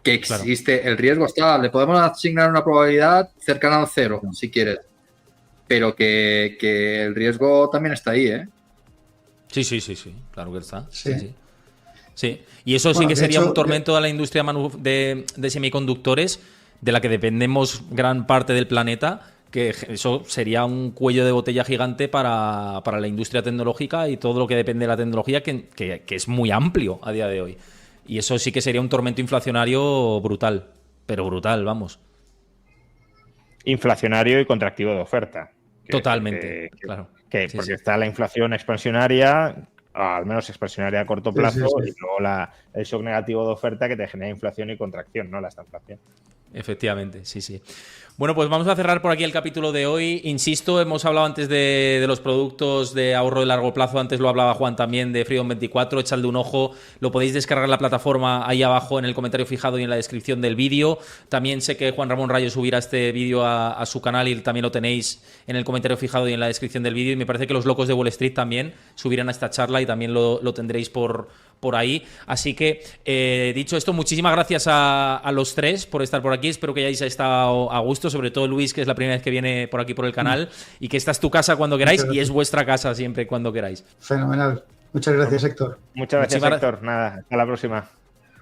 C: Que existe, claro. El riesgo está, le podemos asignar una probabilidad cercana al 0, si quieres, pero que el riesgo también está ahí, ¿eh?
A: Sí, claro que está. Sí. Y eso sí que sería un tormento a la industria de semiconductores, de la que dependemos gran parte del planeta, que eso sería un cuello de botella gigante para la industria tecnológica y todo lo que depende de la tecnología, que es muy amplio a día de hoy. Y eso sí que sería un tormento inflacionario brutal, pero brutal, vamos.
D: Inflacionario y contractivo de oferta.
A: Totalmente, claro.
D: Porque está la inflación expansionaria, al menos expansionaria a corto plazo, y luego el shock negativo de oferta que te genera inflación y contracción, ¿no? La estanflación.
A: Efectivamente, sí. Bueno, pues vamos a cerrar por aquí el capítulo de hoy. Insisto, hemos hablado antes de los productos de ahorro de largo plazo. Antes lo hablaba Juan también de Freedom 24. Echadle un ojo. Lo podéis descargar en la plataforma ahí abajo en el comentario fijado y en la descripción del vídeo. También sé que Juan Ramón Rayo subirá este vídeo a su canal y también lo tenéis en el comentario fijado y en la descripción del vídeo. Y me parece que los locos de Wall Street también subirán a esta charla y también lo tendréis por ahí. Así que, dicho esto, muchísimas gracias a los tres por estar por aquí. Espero que hayáis estado a gusto, sobre todo Luis, que es la primera vez que viene por aquí por el canal, y que esta es tu casa cuando queráis y es vuestra casa siempre cuando queráis.
B: Fenomenal. Muchas gracias, Héctor.
D: Muchas gracias, Héctor. Nada, hasta la próxima.